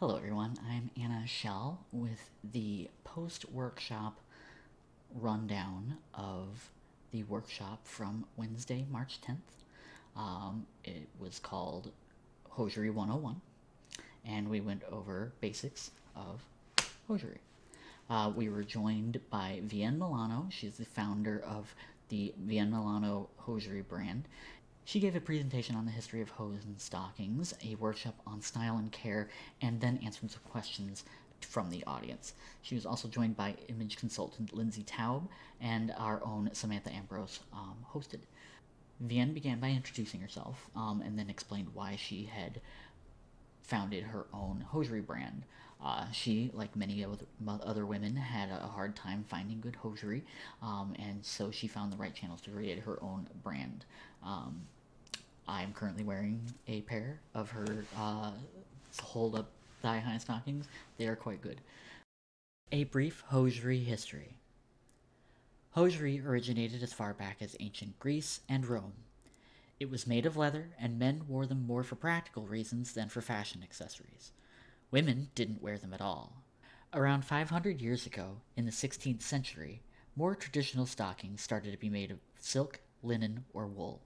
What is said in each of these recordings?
Hello, everyone. I'm Anna Shell with the post-workshop rundown of the workshop from Wednesday, March 10th. It was called Hosiery 101, and we went over basics of hosiery. We were joined by Vienne Milano. She's the founder of the Vienne Milano hosiery brand. She gave a presentation on the history of hose and stockings, a workshop on style and care, and then answered some questions from the audience. She was also joined by image consultant Lindsay Taub, and our own Samantha Ambrose hosted. Vienne began by introducing herself and then explained why she had founded her own hosiery brand. She, like many other women, had a hard time finding good hosiery, and so she found the right channels to create her own brand. I'm currently wearing a pair of her hold up thigh high stockings. They are quite good. A brief hosiery history. Hosiery originated as far back as ancient Greece and Rome. It was made of leather, and men wore them more for practical reasons than for fashion accessories. Women didn't wear them at all. Around 500 years ago, in the 16th century, more traditional stockings started to be made of silk, linen, or wool.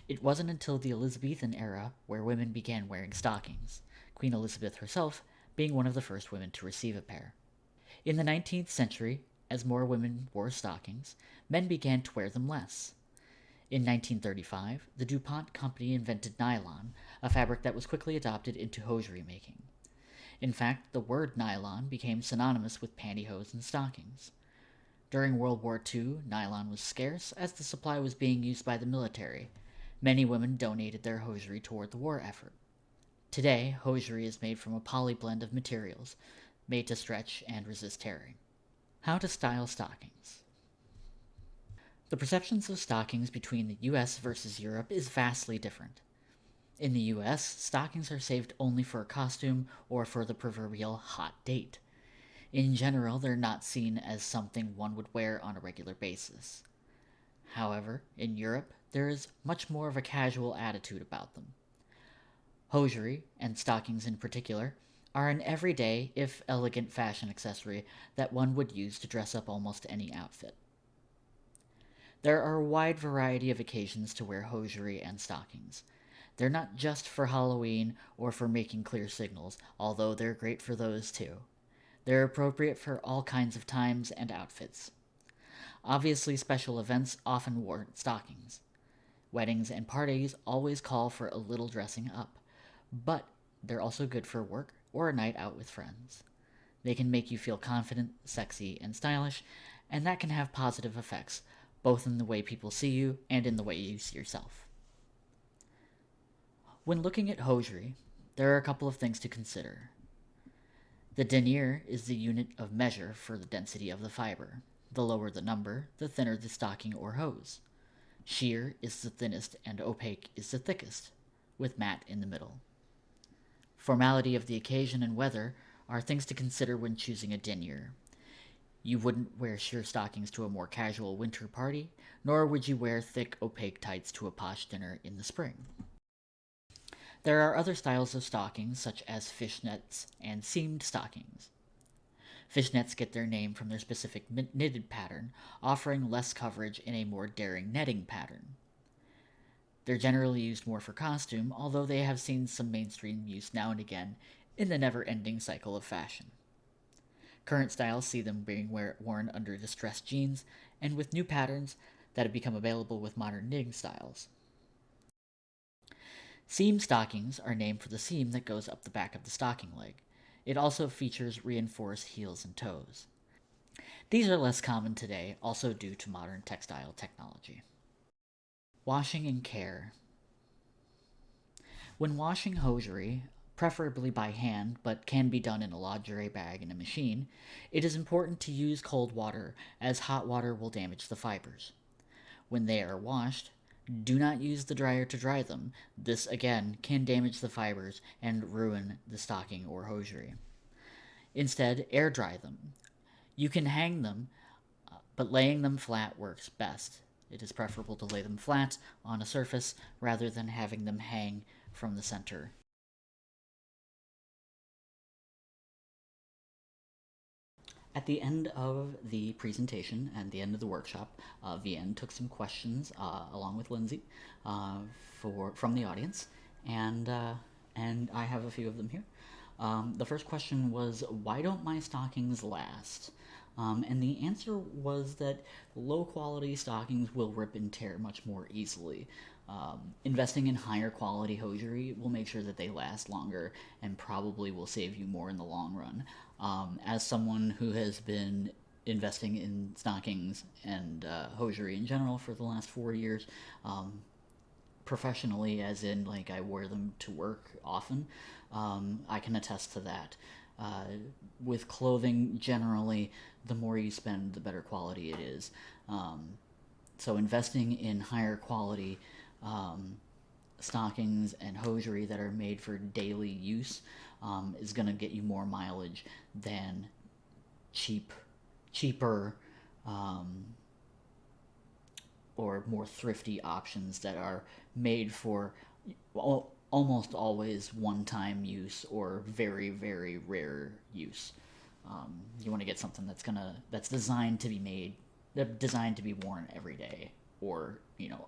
It wasn't until the Elizabethan era where women began wearing stockings, Queen Elizabeth herself being one of the first women to receive a pair. In the 19th century, as more women wore stockings, men began to wear them less. In 1935, the DuPont company invented nylon, a fabric that was quickly adopted into hosiery making. In fact, the word nylon became synonymous with pantyhose and stockings. During World War II, nylon was scarce as the supply was being used by the military. Many women donated their hosiery toward the war effort. Today, hosiery is made from a poly blend of materials, made to stretch and resist tearing. How to style stockings. The perceptions of stockings between the US versus Europe is vastly different. In the US, stockings are saved only for a costume or for the proverbial hot date. In general, they're not seen as something one would wear on a regular basis. However, in Europe, there is much more of a casual attitude about them. Hosiery, and stockings in particular, are an everyday, if elegant fashion accessory that one would use to dress up almost any outfit. There are a wide variety of occasions to wear hosiery and stockings. They're not just for Halloween or for making clear signals, although they're great for those too. They're appropriate for all kinds of times and outfits. Obviously, special events often warrant stockings. Weddings and parties always call for a little dressing up, but they're also good for work or a night out with friends. They can make you feel confident, sexy, and stylish, and that can have positive effects, both in the way people see you and in the way you see yourself. When looking at hosiery, there are a couple of things to consider. The denier is the unit of measure for the density of the fiber. The lower the number, the thinner the stocking or hose. Sheer is the thinnest and opaque is the thickest, with matte in the middle. Formality of the occasion and weather are things to consider when choosing a denier. You wouldn't wear sheer stockings to a more casual winter party, nor would you wear thick, opaque tights to a posh dinner in the spring. There are other styles of stockings, such as fishnets and seamed stockings. Fishnets get their name from their specific knitted pattern, offering less coverage in a more daring netting pattern. They're generally used more for costume, although they have seen some mainstream use now and again in the never-ending cycle of fashion. Current styles see them being worn under distressed jeans and with new patterns that have become available with modern knitting styles. Seam stockings are named for the seam that goes up the back of the stocking leg. It also features reinforced heels and toes. These are less common today, also due to modern textile technology. Washing and care. When washing hosiery, preferably by hand, but can be done in a lingerie bag in a machine, it is important to use cold water, as hot water will damage the fibers. When they are washed, do not use the dryer to dry them. This, again, can damage the fibers and ruin the stocking or hosiery. Instead, air dry them. You can hang them, but laying them flat works best. It is preferable to lay them flat on a surface rather than having them hang from the center. At the end of the presentation and the end of the workshop, VN took some questions along with Lindsay from the audience, and I have a few of them here. The first question was, why don't my stockings last? And the answer was that low quality stockings will rip and tear much more easily. Investing in higher quality hosiery will make sure that they last longer and probably will save you more in the long run. As someone who has been investing in stockings and hosiery in general for the last 4 years, professionally, as in like I wear them to work often, I can attest to that. With clothing, generally, the more you spend, the better quality it is. So investing in higher quality stockings and hosiery that are made for daily use is going to get you more mileage than cheaper or more thrifty options that are made for almost always one-time use or very, very rare use. You want to get something that's designed to be designed to be worn every day, or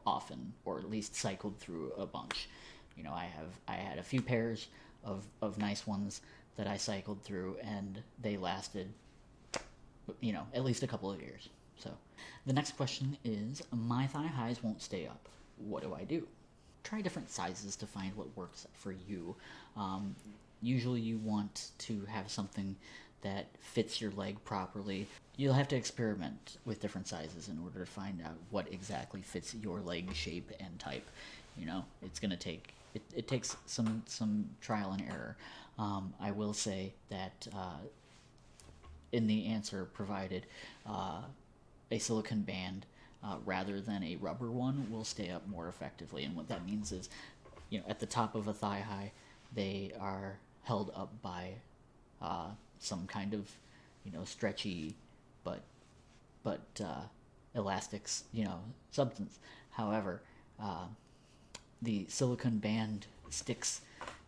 often, or at least cycled through a bunch. I had a few pairs of nice ones that I cycled through, and they lasted at least a couple of years. So the next question is, my thigh highs won't stay up. What do I do? Try different sizes to find what works for you. Usually you want to have something that fits your leg properly. You'll have to experiment with different sizes in order to find out what exactly fits your leg shape and type. It's going to take it takes some trial and error. I will say that in the answer provided, a silicone band rather than a rubber one will stay up more effectively. And what that means is, at the top of a thigh high, they are held up by some kind of, stretchy but elastic, substance. However, the silicone band sticks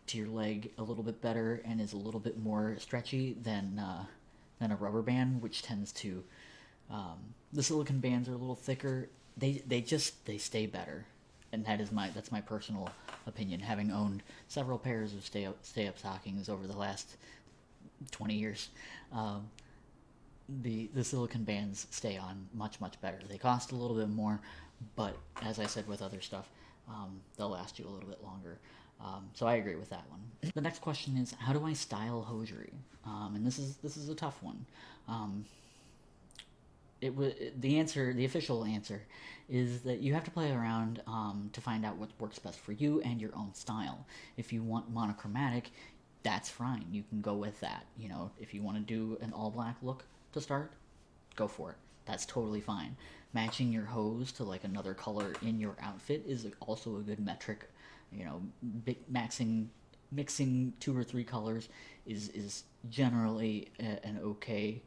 to your leg a little bit better and is a little bit more stretchy than a rubber band, which tends to the silicone bands are a little thicker. They stay better, and that's my personal opinion. Having owned several pairs of stay up stockings over the last 20 years, the silicone bands stay on much better. They cost a little bit more, but as I said with other stuff, they'll last you a little bit longer. So I agree with that one. The next question is, how do I style hosiery? And this is a tough one. The official answer is that you have to play around to find out what works best for you and your own style. If you want monochromatic, that's fine. You can go with that. If you want to do an all black look to start, go for it. That's totally fine. Matching your hose to like another color in your outfit is also a good metric. Mixing 2 or 3 colors is generally an okay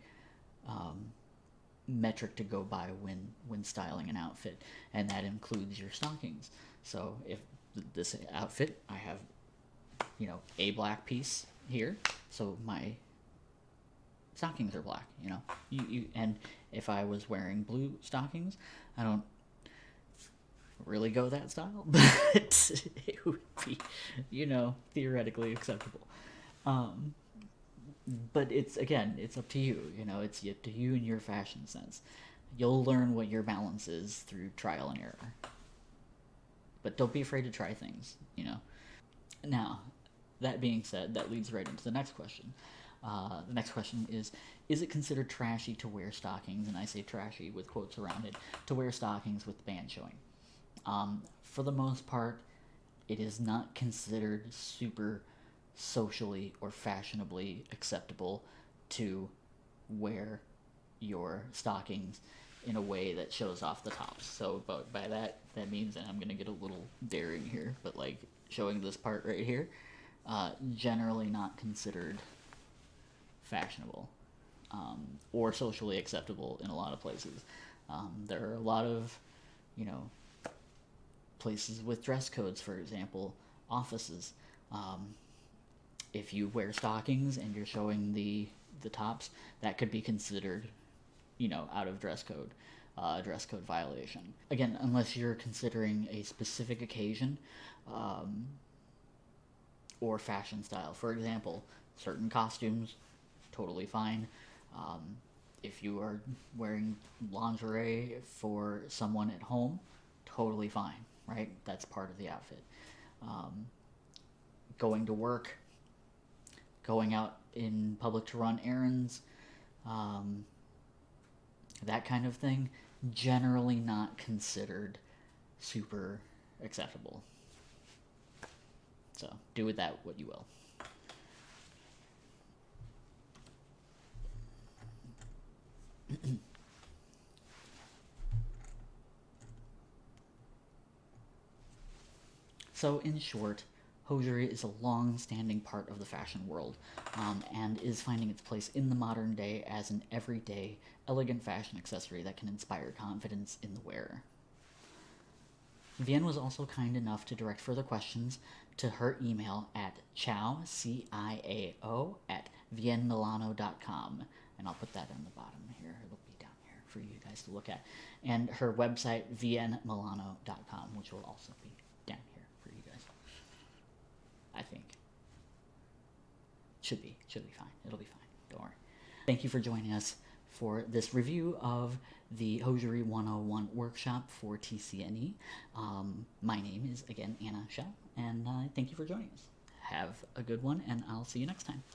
metric to go by when styling an outfit, and that includes your stockings. So if this outfit, I have a black piece here, so my stockings are black. And if I was wearing blue stockings, I don't really go that style, but it would be theoretically acceptable. But it's up to you. It's up to you and your fashion sense. You'll learn what your balance is through trial and error. But don't be afraid to try things. Now, that being said, that leads right into the next question. The next question is it considered trashy to wear stockings, and I say trashy with quotes around it, to wear stockings with the band showing? For the most part, it is not considered super socially or fashionably acceptable to wear your stockings in a way that shows off the tops. So by that means, and I'm going to get a little daring here, but like showing this part right here, generally not considered fashionable or socially acceptable in a lot of places. There are a lot of, places with dress codes, for example, offices. If you wear stockings and you're showing the the tops, that could be considered, out of dress code violation. Again, unless you're considering a specific occasion um, or fashion style. For example, certain costumes, totally fine. Um, if you are wearing lingerie for someone at home, totally fine, right? That's part of the outfit. Um, Going to work, going out in public to run errands, um, that kind of thing, generally not considered super acceptable. So do with that what you will. So, in short, hosiery is a long-standing part of the fashion world, and is finding its place in the modern day as an everyday, elegant fashion accessory that can inspire confidence in the wearer. Vienne was also kind enough to direct further questions to her email at ciao, at viennmilano.com. And I'll put that on the bottom here. It'll be down here for you guys to look at. And her website, viennmilano.com, which will also be down here for you guys. I think. Should be fine. It'll be fine. Don't worry. Thank you for joining us for this review of the Hosiery 101 workshop for TCNE. My name is, again, Anna Shell, and thank you for joining us. Have a good one, and I'll see you next time.